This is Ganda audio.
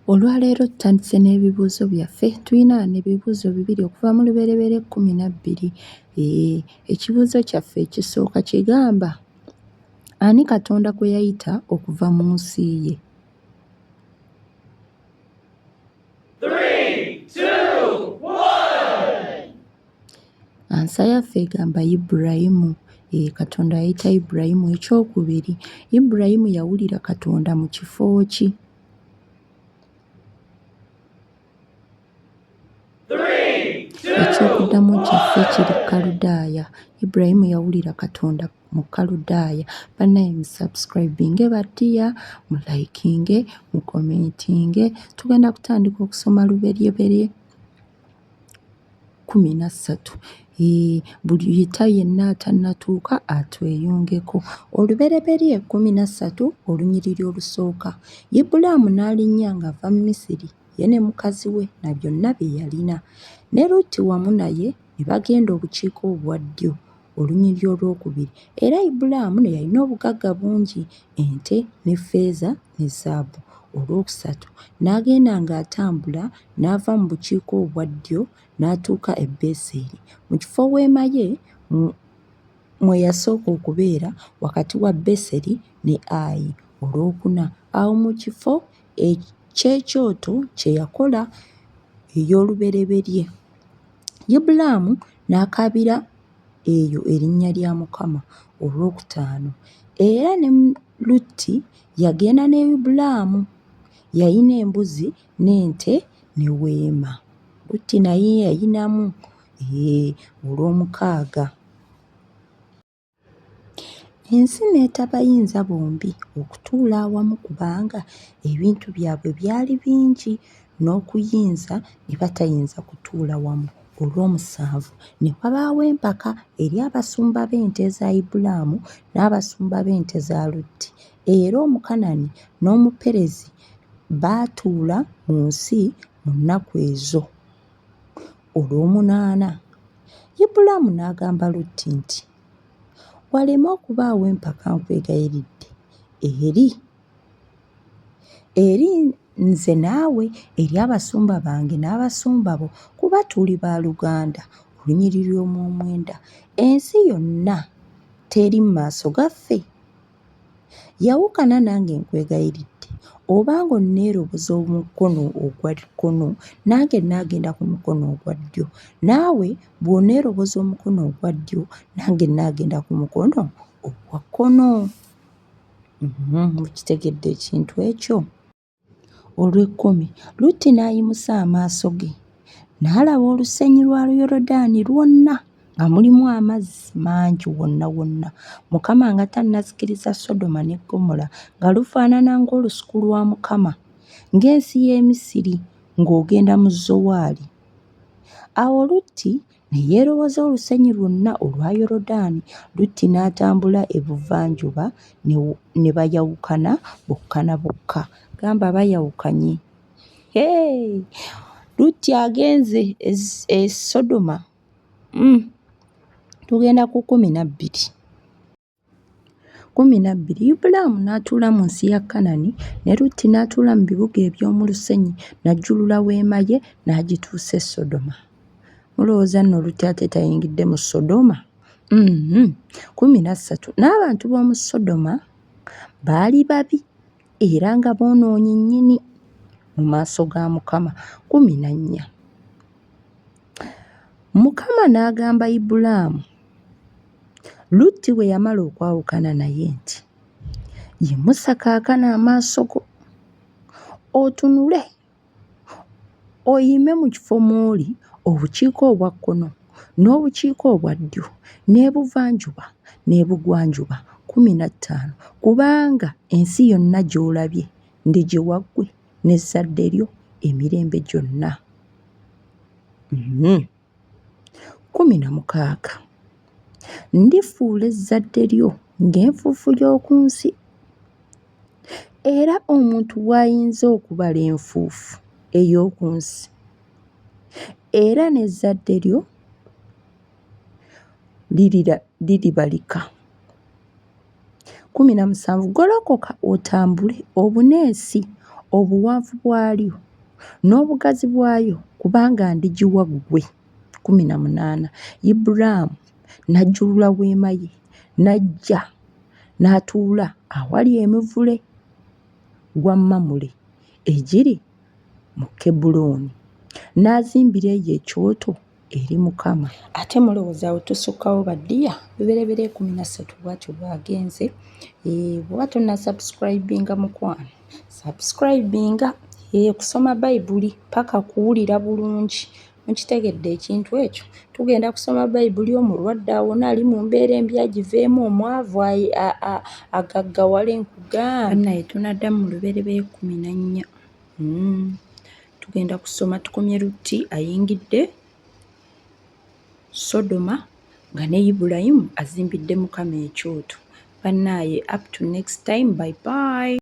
Olwaleero tutandise n'ebibuuzo byaffe. Tulina n'ebibuuzo bibiri okuva mu lubereberye 12. Ekibuuzo kyaffe ekisooka kigamba, ani Katonda gwe yayita okuva mu nsi ye? 3, 2, 1. Ansa yaffe egamba Ibulayimu. Katonda yayita Ibulayimu. Ekyokubiri, Ibulayimu yawulira Katonda mu kifo ki? 3, 2, Ekyokuddamu kyaffe kiri Kaludaaya. Ibulayimu yawulira Katonda mu Kaludaaya. Bannaye musubscribinge baddiya, mulayikinge, mukomentinge. Tugenda kutandika okusoma lubereberye 13. Buli yita yenna atannatuuka atweyungeko. Olubereberye 13 olunyiriri olusooka. Ibulaamu n'alinnya ng'ava mu Misiri, ye ne mukazi we na byonna bye yalina. Ne Lutti wamu naye ne bagenda obukiika obwa ddyo. Olunyiriri olwokubiri. Era Ibulaamu ne yalina obugagga bungi, ente ne ffeeza ne zaabu. Olwokusatu, n'agenda ng'atambula n'ava mu bukiika obwa ddyo n'atuuka e Beseri, mu kifo weema ye mwe yasooka okubeera wakati wa Beseri ne Ayi. Olwokuna, awo mu kifo eky'ekyoto kye yakola ey'olubereberye, Ibulaamu n'akaabira eyo erinnya lya Mukama. Olwokutaano, era ne Lutti yagenda ne Ibulaamu, yalina embuzi n'ente ne weema. Lutti naye yalinamu. Olw'omukaaga, ensi n'etabayinza bombi okutuula awamu kubanga ebintu byabwe byali bingi n'okuyinza ne batayinza kutuula wamu. Olw'omusanvu, ne wabaawo empaka eri abasumba b'ente za Ibulaamu n'abasumba b'ente za Lutti. Era Omukanani n'Omuperezi baatuula mu nsi mu nnaku ezo. Olw'omunaana, Ibulaamu n'agamba Lutti nti, waleme okubaawo empaka nkwegayiridde eri nze naawe, eri abasumba bange n'abasumba bo, kuba tuli baaluganda. Olunyiriri omwomwenda. Ensi yonna teri mu maaso gaffe? Yawukana nange nkwegayiridde, obanga onneeroboza omukono ogwa kkono, nange naagenda ku mukono ogwa ddyo, naawe bw'oneeroboza omukono ogwa ddyo, nange naagenda ku mukono ogwa kkono. Mukitegedde ekintu ekyo? Olw'ekkumi, Lutti n'ayimusa amaaso ge n'alaba olusenyi lwa Yoludaani lwonna nga mulimu amazzi mangi wonna wonna. Mukama nga tannazikiriza Sodoma ne Ggomola, nga lufaanana ng'olusuku lwa Mukama, ng'ensi y'e Misiri ng'ogenda mu Zowaali. Awo Lutti ne yeeroboza olusenyi lwonna olwa Yoludaani. Lutti n'atambula ebuvanjuba ne bayawukana bokka na bokka. Gamba bayawukanye. Lutti agenze e Sodoma. Tugenda ku 12. 12. Ibulaamu n'atuula mu nsi ya Kanani, ne Lutti n'atuula mu bibuga eby'omu lusenyi, n'ajjulula weema ye n'agituusa e Sodoma. Mulowooza nno Lutti ate tayingidde mu Sodoma? 13. N'abantu b'omu Sodoma baali babi era nga boonoonyi nnyini mu maaso ga Mukama. 14. Mukama n'agamba Ibulaamu Lutti bwe yamala okwawukana naye nti, yimusa kaakano amaaso go otunule, oyime mu kifo mw'oli obukiika obwa kkono n'obukiika obwa ddyo n'ebuvanjuba n'ebugwanjuba. 15. Kubanga ensi yonna gy'olabye ndigiwa ggwe n'ezzadde lyo emirembe gyonna. 16. Ndifuula ezzadde lyo ng'enfuufu y'oku nsi, era omuntu bw'ayinza okubala enfuufu ey'oku nsi, era n'ezzadde lyo liribalika. 17. Golokoka otambule obune ensi obuwanvu bwalyo n'obugazi bwayo kubanga ndigiwa ggwe. 18 Ibulaamu n'ajjulula weema ye n'ajja n'atuula awali emivule gwa Mamule egiri mu Kebbulooni n'azimbira eyo ekyoto eri Mukama. Ate mulowooza awo tusukkawo baddiya Lubereberye 13 bw'atyo bwagenze. Bw'oba tonnasubscribinga mukwano subscribinga. Kusoma Bayibuli paka kuwulira bulungi. Mukitegedde ekintu ekyo? Tugenda kusoma Bayibuli, omulwadde awona, ali mu mbeera embi agiveemu, omwavu agaggawale enkugamba. Naye tunaddamu mu Lubereberye 14. Tugenda kusoma tukomye Lutti ayingidde Sodoma nga ne Ibulayimu azimbidde Mukama ekyoto. Bannaaye up to next time, bye bye.